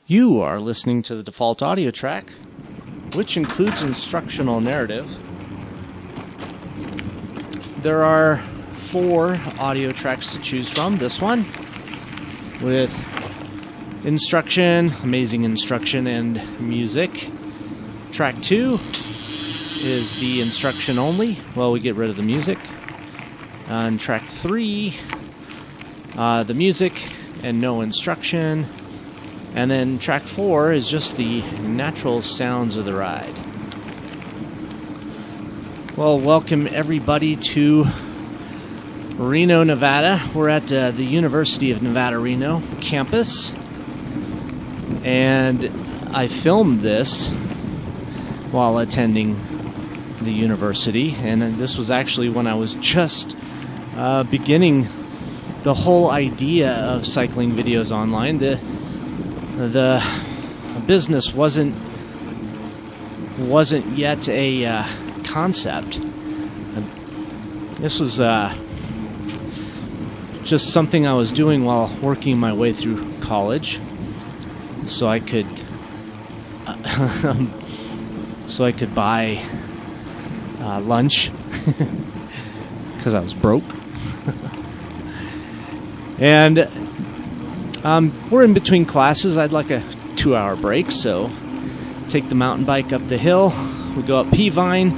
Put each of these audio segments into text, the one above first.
You are listening to the default audio track, which includes instructional narrative. There are 4 audio tracks to choose from. This one, with instruction, amazing instruction, and music. Track 2 is the instruction only. Well, we get rid of the music. On track 3, the music and no instruction. And then track 4 is just the natural sounds of the ride. Well, welcome everybody to Reno, Nevada. We're at the University of Nevada, Reno campus. And I filmed this while attending the university. And this was actually when I was just beginning the whole idea of cycling videos online. The business wasn't yet a concept. This was just something I was doing while working my way through college, so I could buy lunch because I was broke. And we're in between classes. I'd like a 2-hour break, so take the mountain bike up the hill. We go up Peavine,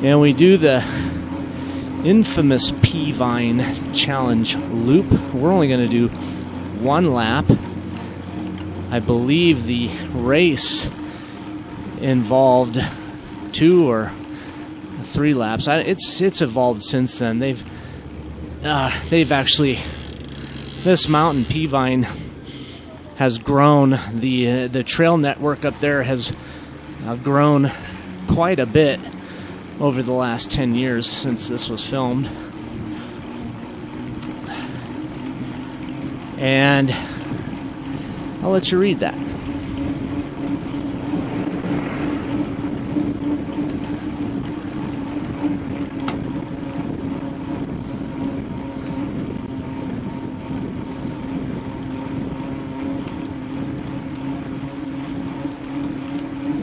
and we do the infamous Peavine challenge loop. We're only going to do 1 lap. I believe the race involved 2 or 3 laps. It's evolved since then. They've actually. This mountain, Peavine, has grown. The trail network up there has grown quite a bit over the last 10 years since this was filmed. And I'll let you read that.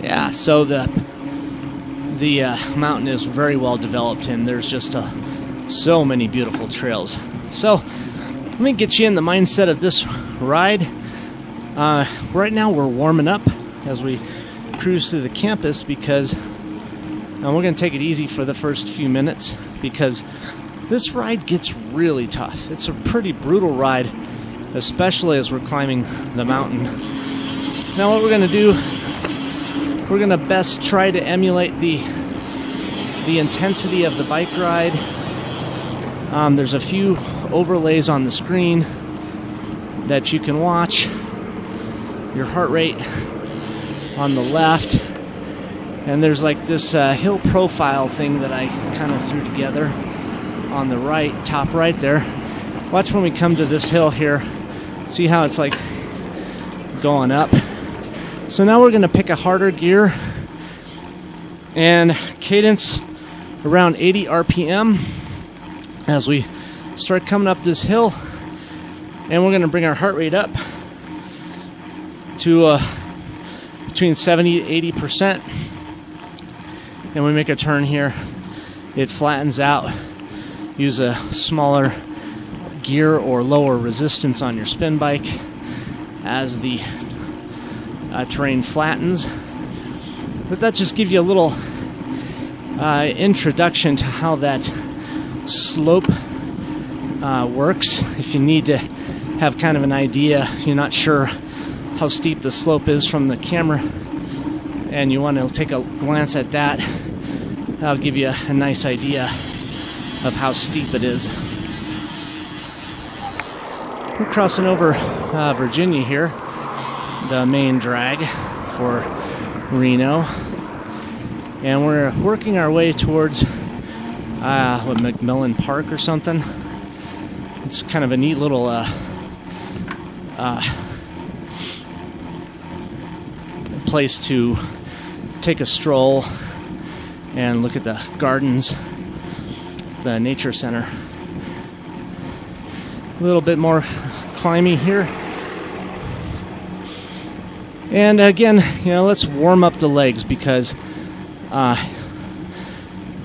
Yeah, so the mountain is very well developed, and there's just so many beautiful trails. So let me get you in the mindset of this ride. Right now we're warming up as we cruise through the campus because we're going to take it easy for the first few minutes because this ride gets really tough. It's a pretty brutal ride, especially as we're climbing the mountain. Now what we're going to do, we're going to best try to emulate the intensity of the bike ride. There's a few overlays on the screen that you can watch. Your heart rate on the left. And there's like this hill profile thing that I kind of threw together on the right, top right there. Watch when we come to this hill here. See how it's like going up. So now we're going to pick a harder gear and cadence around 80 RPM as we start coming up this hill, and we're going to bring our heart rate up to between 70 to 80%. And we make a turn here, it flattens out. Use a smaller gear or lower resistance on your spin bike as the terrain flattens. But that just gives you a little introduction to how that slope works. If you need to have kind of an idea, you're not sure how steep the slope is from the camera, and you want to take a glance at that, that'll give you a nice idea of how steep it is. We're crossing over Virginia here, the main drag for Reno, and we're working our way towards McMillan Park or something. It's kind of a neat little place to take a stroll and look at the gardens, the nature center. A little bit more climbing here. And again, let's warm up the legs, because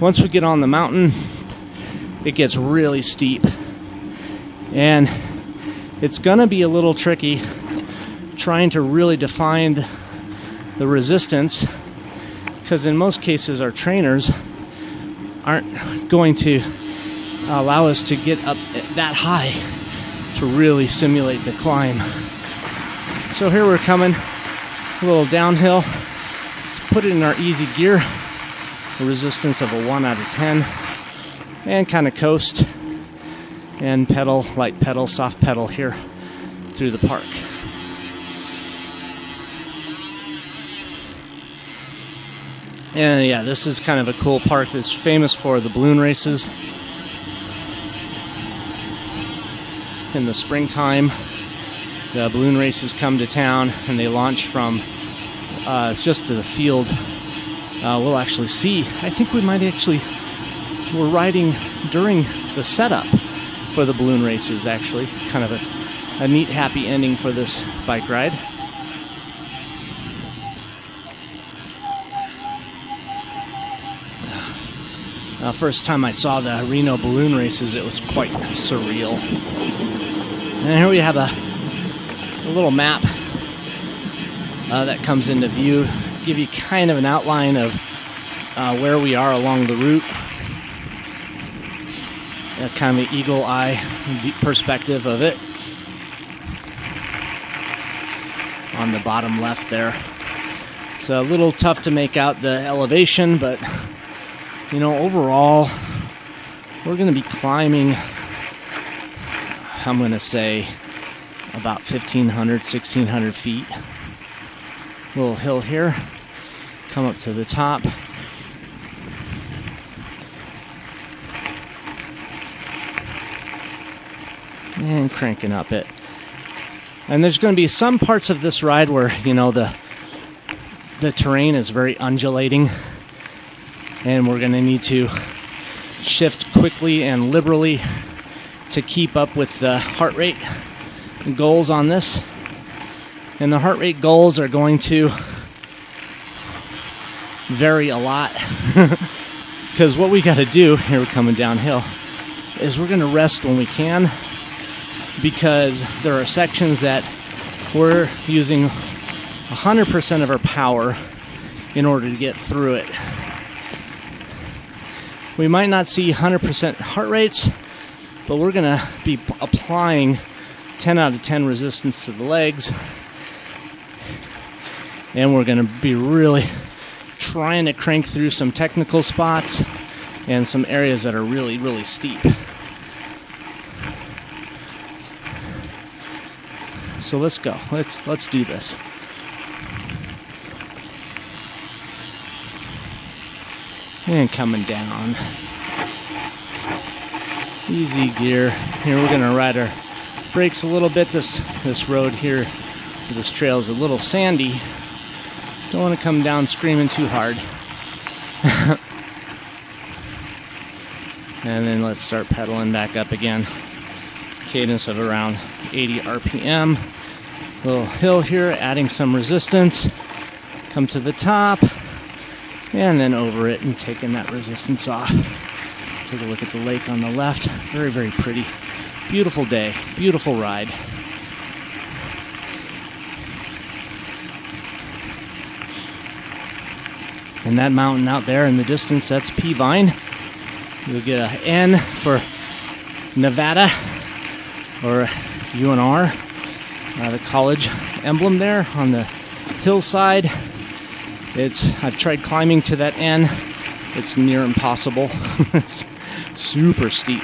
once we get on the mountain, it gets really steep. And it's going to be a little tricky trying to really define the resistance, because in most cases our trainers aren't going to allow us to get up that high to really simulate the climb. So here we're coming a little downhill. Let's put it in our easy gear, a resistance of a 1 out of 10, and kind of coast and pedal, light pedal, soft pedal here through the park. And yeah, this is kind of a cool park that's famous for the balloon races. In the springtime, the balloon races come to town, and they launch from just to the field. We'll actually see. I think we're riding during the setup for the balloon races, actually. Kind of a neat, happy ending for this bike ride. First time I saw the Reno balloon races, it was quite surreal. And here we have a little map that comes into view, give you kind of an outline of where we are along the route. Kind of an eagle eye perspective of it. On the bottom left there. It's a little tough to make out the elevation, but overall, we're going to be climbing, I'm going to say, about 1,500, 1,600 feet. Little hill here. Come up to the top. And cranking up it. And there's going to be some parts of this ride where, the terrain is very undulating. And we're going to need to shift quickly and liberally to keep up with the heart rate goals on this. And the heart rate goals are going to vary a lot. Because what we got to do, here we're coming downhill, is we're going to rest when we can. Because there are sections that we're using 100% of our power in order to get through it. We might not see 100% heart rates, but we're going to be applying 10 out of 10 resistance to the legs. And we're going to be really trying to crank through some technical spots and some areas that are really, really steep. So let's go. Let's do this. And coming down. Easy gear. Here we're going to ride our brakes a little bit. This road here, this trail is a little sandy. Don't want to come down screaming too hard. And then let's start pedaling back up again. Cadence of around 80 RPM. Little hill here, adding some resistance. Come to the top. And then over it and taking that resistance off. Take a look at the lake on the left. Very, very pretty. Beautiful day. Beautiful ride. And that mountain out there in the distance, that's Peavine. You'll get an N for Nevada or UNR. The college emblem there on the hillside. I've tried climbing to that N. It's near impossible. It's super steep.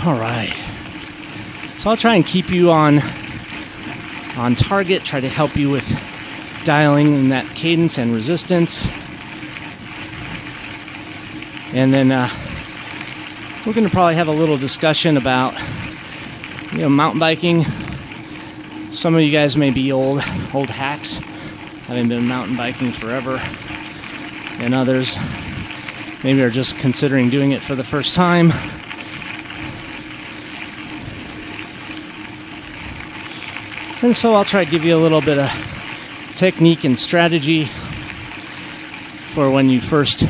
All right. So I'll try and keep you on target, try to help you with dialing in that cadence and resistance. And then we're going to probably have a little discussion about mountain biking. Some of you guys may be old hacks, having been mountain biking forever, and others maybe are just considering doing it for the first time. And so I'll try to give you a little bit of technique and strategy for when you first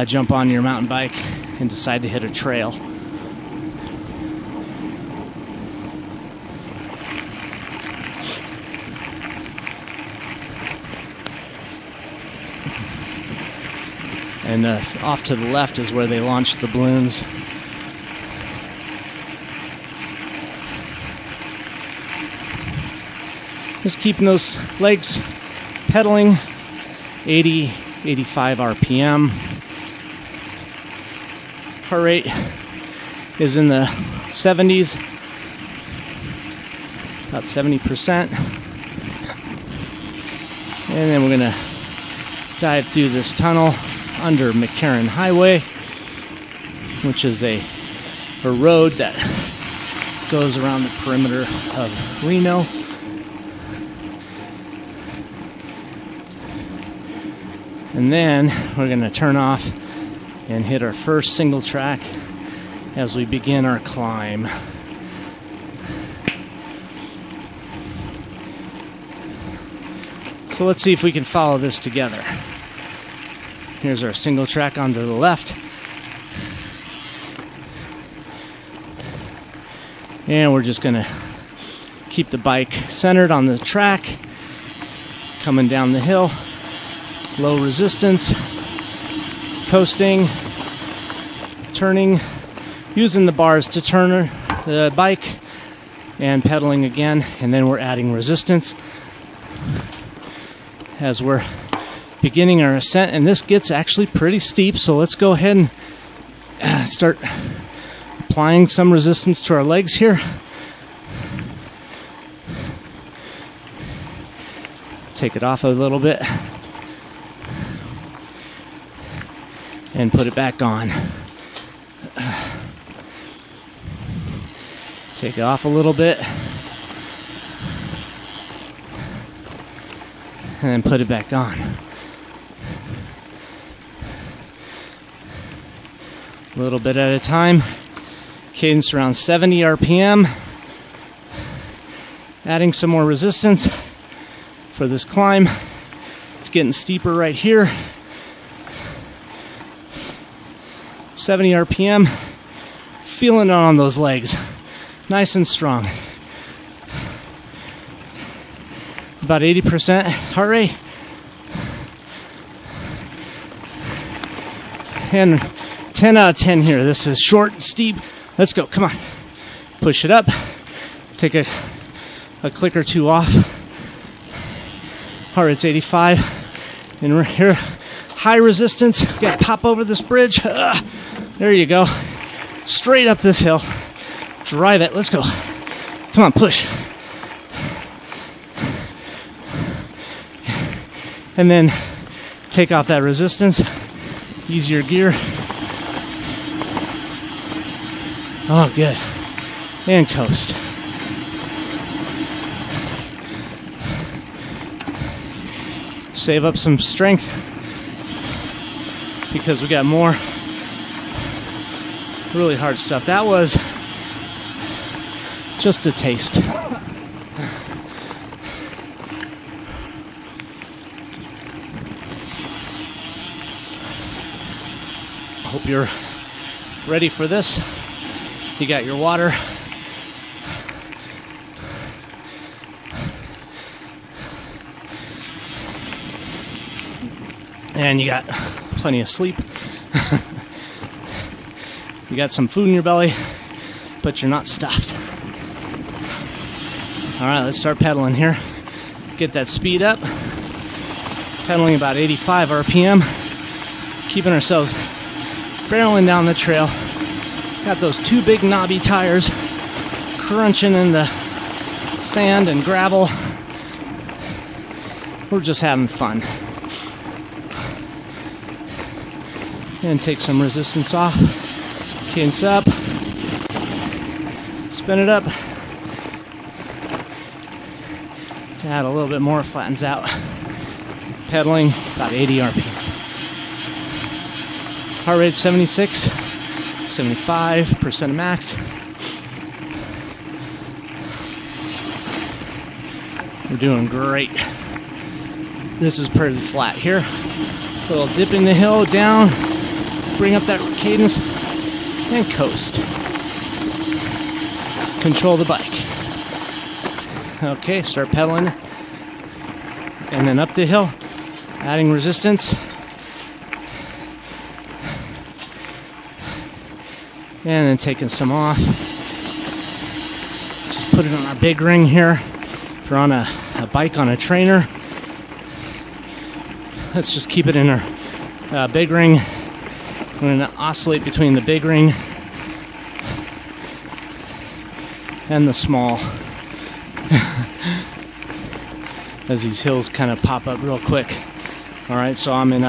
jump on your mountain bike and decide to hit a trail. And off to the left is where they launched the balloons. Just keeping those legs pedaling, 80, 85 RPM. Heart rate is in the 70s, about 70%. And then we're going to dive through this tunnel under McCarran Highway, which is a road that goes around the perimeter of Reno. And then we're going to turn off and hit our first single track as we begin our climb. So let's see if we can follow this together. Here's our single track onto the left. And we're just going to keep the bike centered on the track, coming down the hill. Low resistance, coasting, turning, using the bars to turn the bike, and pedaling again. And then we're adding resistance as we're beginning our ascent, and this gets actually pretty steep, so let's go ahead and start applying some resistance to our legs here. Take it off a little bit and put it back on. Take it off a little bit and then put it back on. A little bit at a time. Cadence around 70 RPM. Adding some more resistance for this climb. It's getting steeper right here. 70 RPM. Feeling it on those legs. Nice and strong. About 80% heart rate. And 10 out of 10 here. This is short and steep. Let's go. Come on. Push it up. Take a click or two off. Heart rate's 85. And we're here. High resistance. Got to pop over this bridge. There you go. Straight up this hill. Drive it. Let's go. Come on. Push. And then take off that resistance. Easier gear. Oh, good. And coast. Save up some strength because we got more really hard stuff. That was just a taste. Hope you're ready for this. You got your water. And you got plenty of sleep. You got some food in your belly, but you're not stuffed. All right, let's start pedaling here. Get that speed up. Pedaling about 85 RPM. Keeping ourselves barreling down the trail. Got those two big knobby tires crunching in the sand and gravel. We're just having fun. And take some resistance off. Cadence up. Spin it up. Add a little bit more, flattens out. Pedaling about 80 RPM. Heart rate 76, 75% of max. We're doing great. This is pretty flat here. Little dip in the hill, down, bring up that cadence, and coast. Control the bike. Okay, start pedaling. And then up the hill, adding resistance. And then taking some off. Just put it on our big ring here. If you're on a bike on a trainer, let's just keep it in our big ring. I'm going to oscillate between the big ring and the small as these hills kind of pop up real quick. Alright, so I'm in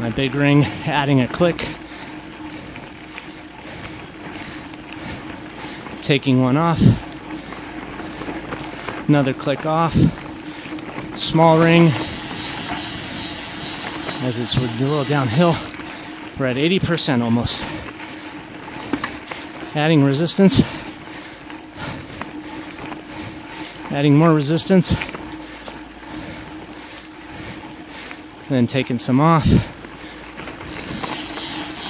my big ring, adding a click, taking one off, another click off, small ring, as it's a little downhill. We're at 80% almost. Adding resistance, adding more resistance, and then taking some off.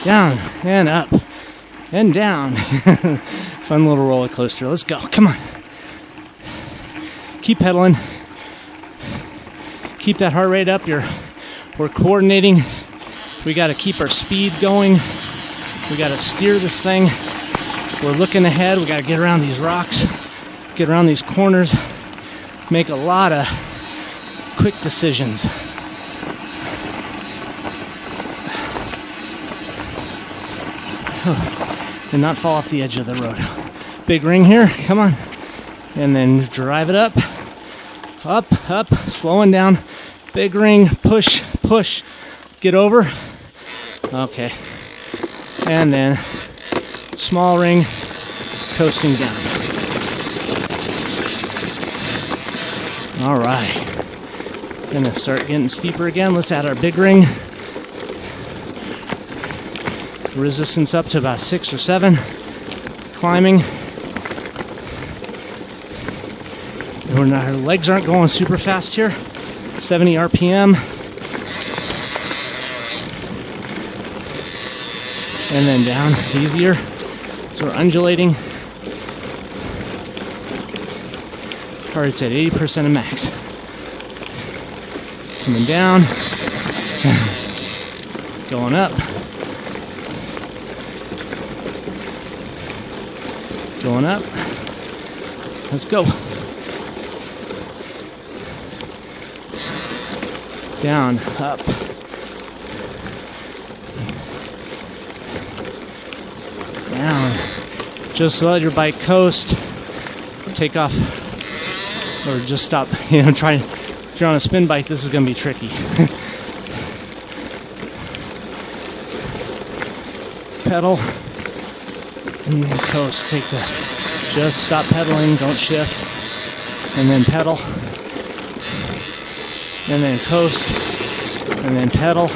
Down and up and down. Fun little roller coaster. Let's go. Come on. Keep pedaling. Keep that heart rate up. We're coordinating. We got to keep our speed going. We got to steer this thing. We're looking ahead. We got to get around these rocks, get around these corners, make a lot of quick decisions. And not fall off the edge of the road. Big ring here, come on. And then drive it up, up, slowing down. Big ring, push, push, get over. Okay. And then small ring, coasting down. All right. Gonna start getting steeper again. Let's add our big ring. Resistance up to about 6 or 7. Climbing. And our legs aren't going super fast here. 70 RPM. And then down, easier. So we're undulating. Heart rate's at 80% of max. Coming down. Going up. Going up. Let's go. Down, up. Down. Just let your bike coast. Take off. Or just stop. Try. If you're on a spin bike, this is going to be tricky. Pedal. And then coast. Just stop pedaling. Don't shift. And then pedal. And then coast. And then pedal.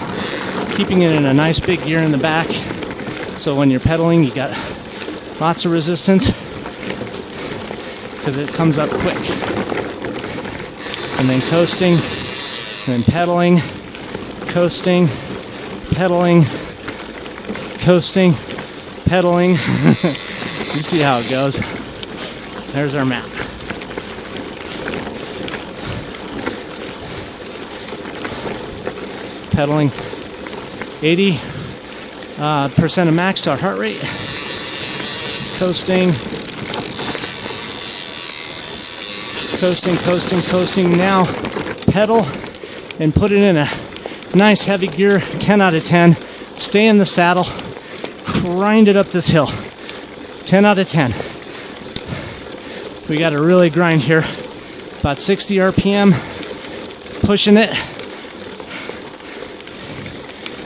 Keeping it in a nice big gear in the back. So when you're pedaling, you got lots of resistance. Because it comes up quick. And then coasting. And then pedaling. Coasting. Pedaling. Coasting. Pedaling. You see how it goes. There's our map. Pedaling 80% of max our heart rate. Coasting. Coasting, coasting, coasting. Now pedal and put it in a nice heavy gear. 10 out of 10. Stay in the saddle. Grind it up this hill. 10 out of 10. We got to really grind here. About 60 RPM. Pushing it.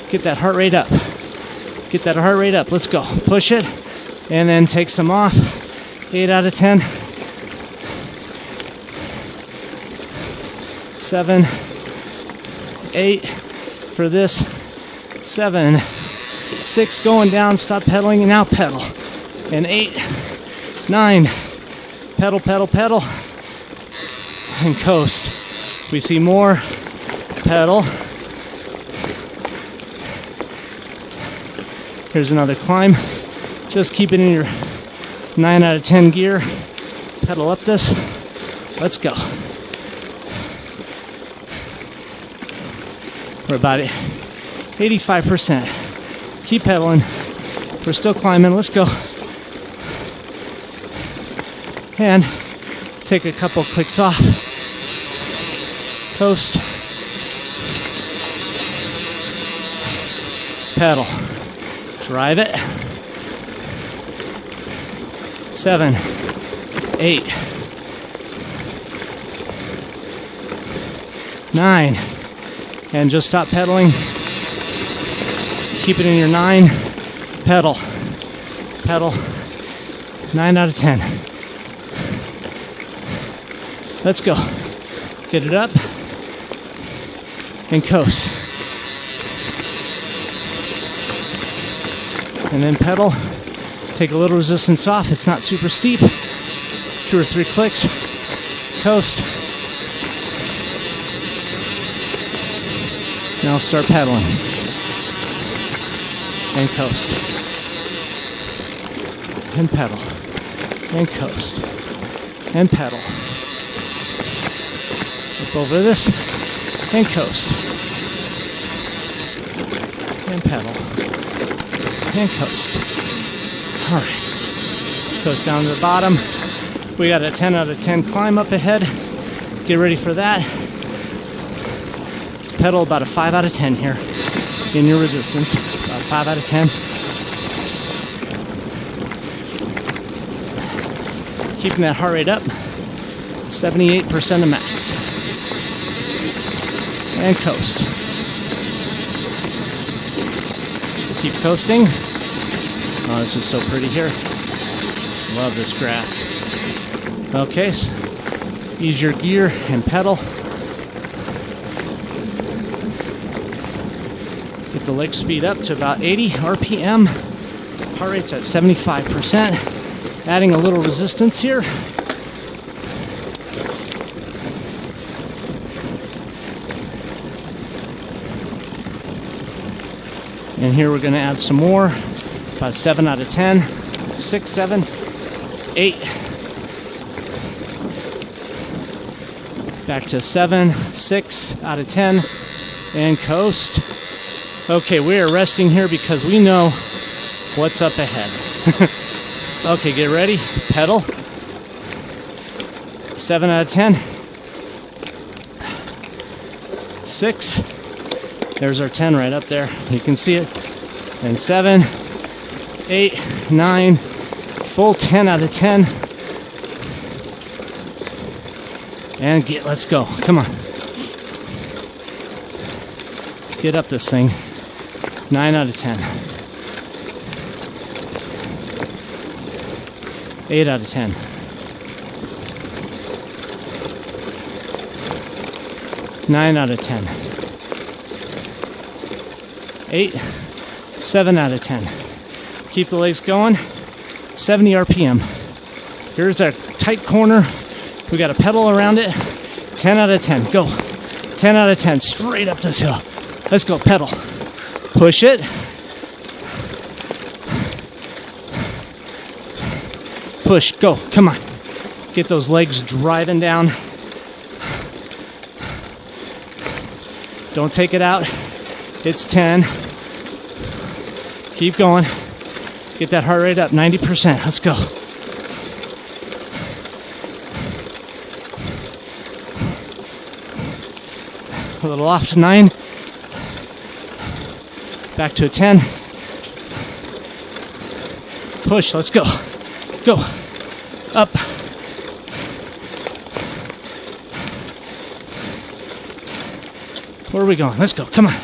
Get that heart rate up. Get that heart rate up. Let's go. Push it. And then take some off. 8 out of 10. 7. 8 for this. 7. 6 going down. Stop pedaling and now pedal. And 8. 9. Pedal, pedal, pedal. And coast. We see more. Pedal. Here's another climb. Just keep it in your 9 out of 10 gear. Pedal up this. Let's go. We're about 85%. Keep pedaling. We're still climbing. Let's go. And take a couple clicks off. Coast. Pedal. Drive it. 7, 8, 9. And just stop pedaling. Keep it in your 9. Pedal. Pedal. 9 out of 10. Let's go. Get it up. And coast. And then pedal. Take a little resistance off. It's not super steep. 2 or 3 clicks. Coast. Now start pedaling. And coast. And pedal. And coast. And pedal. Up over this. And coast. And pedal. And coast. Alright. Coast down to the bottom. We got a 10 out of 10 climb up ahead. Get ready for that. Pedal about a 5 out of 10 here in your resistance. About 5 out of 10. Keeping that heart rate up. 78% of max. And coast. Keep coasting. Oh, this is so pretty here. Love this grass. Okay, so ease your gear and pedal. Get the leg speed up to about 80 RPM. Heart rate's at 75%. Adding a little resistance here. And here we're going to add some more. About 7 out of 10. 6, 7, 8. Back to 7, 6 out of 10. And coast. Okay, we are resting here because we know what's up ahead. Okay, get ready. Pedal. 7 out of 10. 6. There's our 10 right up there. You can see it. And 7, 8, 9. Full 10 out of 10. And let's go. Come on. Get up this thing. 9 out of 10. 8 out of 10. 9 out of 10. 8. 7 out of 10. Keep the legs going. 70 RPM. Here's our tight corner. We got a pedal around it. 10 out of 10. Go. 10 out of 10. Straight up this hill. Let's go. Pedal. Push it. Push. Go. Come on. Get those legs driving down. Don't take it out. It's 10. Keep going. Get that heart rate up. 90%. Let's go. A little off to 9. Back to a 10. Push. Let's go. Go. Up. Where are we going? Let's go. Come on.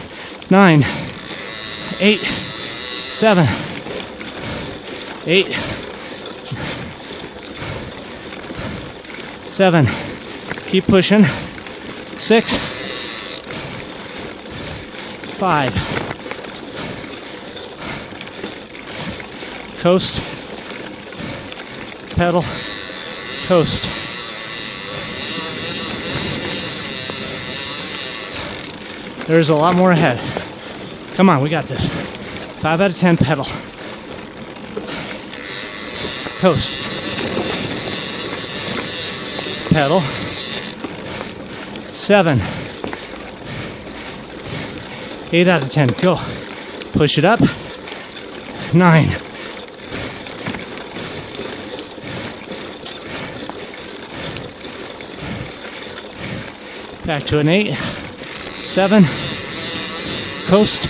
9, 8, 7, 8, 7. Keep pushing. 6, 5. Coast. Pedal. Coast. There's a lot more ahead. Come on, we got this. 5 out of 10, pedal. Coast. Pedal. 7. 8 out of 10, go. Push it up. 9. Back to an 8. 7. Coast.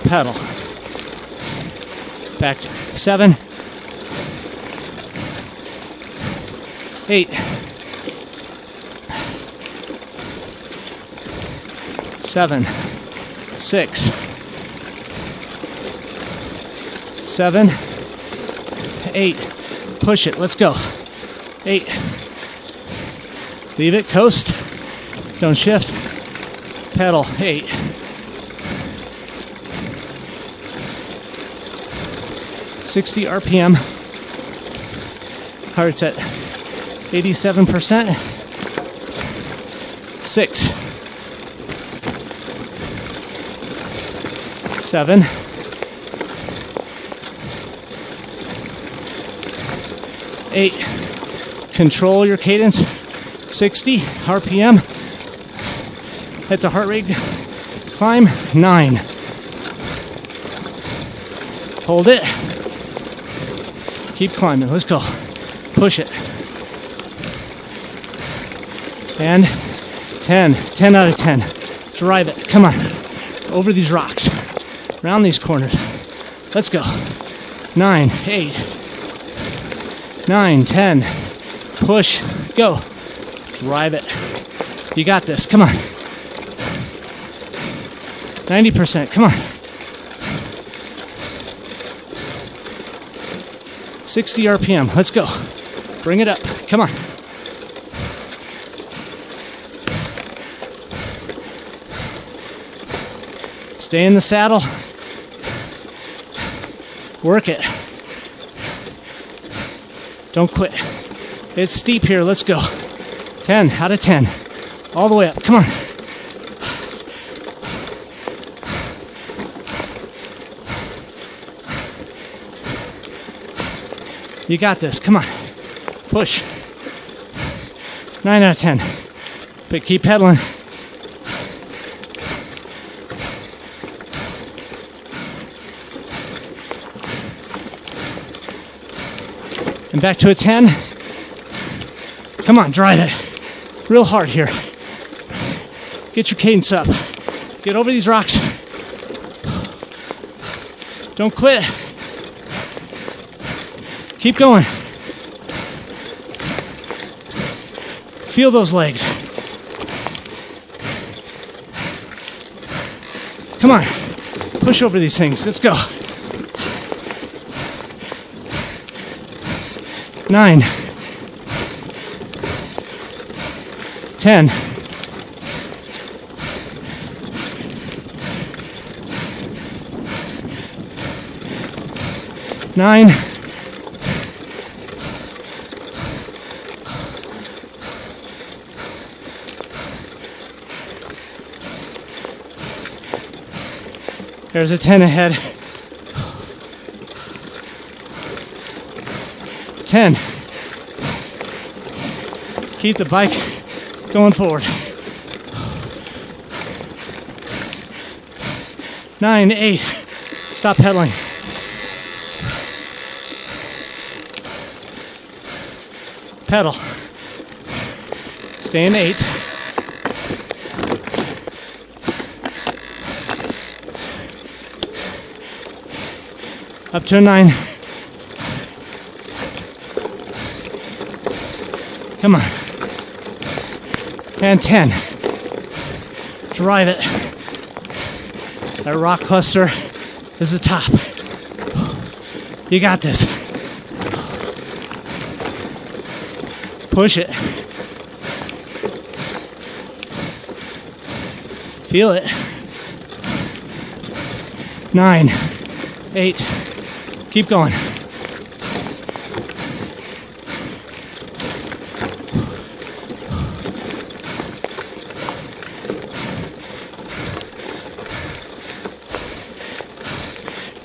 Pedal. Back to 7. 8. 7. 6. 7. 8. Push it. Let's go. 8. Leave it. Coast. Don't shift. Pedal. 8. 60 RPM. Heart's at 87%. 6. 7. 8. Control your cadence. 60 RPM. Head to heart rate climb. 9. Hold it. Keep climbing. Let's go. Push it. And 10. 10 out of 10. Drive it. Come on. Over these rocks. Around these corners. Let's go. 9. 8. 9. 10. Push. Go. Drive it. You got this. Come on. 90%. Come on. 60 RPM. Let's go. Bring it up. Come on. Stay in the saddle. Work it. Don't quit. It's steep here. Let's go. 10 out of 10. All the way up. Come on. You got this. Come on. Push. 9 out of 10. But keep pedaling. And back to a 10. Come on, drive it. Real hard here. Get your cadence up. Get over these rocks. Don't quit. Keep going. Feel those legs. Come on. Push over these things. Let's go. 9. 10. 9. 'There's a 10 ahead. 10. Keep the bike going forward. 9, 8. Stop pedaling. Pedal. Stay in 8. Up to a 9. Come on. And 10. Drive it. That rock cluster is the top. You got this. Push it. Feel it. 9, 8. Keep going.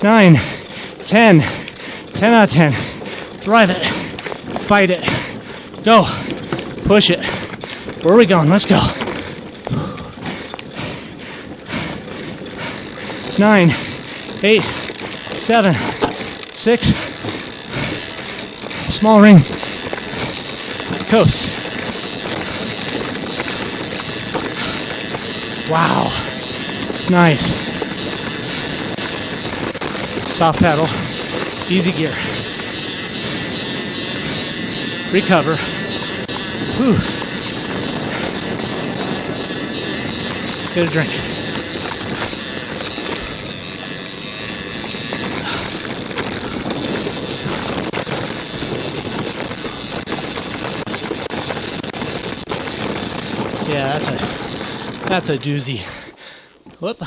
9, 10, 10 out of 10. Drive it. Fight it. Go. Push it. Where are we going? Let's go. 9, 8, 7, 6. Small ring. Coast. Wow. Nice. Soft pedal. Easy gear. Recover. Whew. Get a drink. Yeah, that's a doozy. Whoop.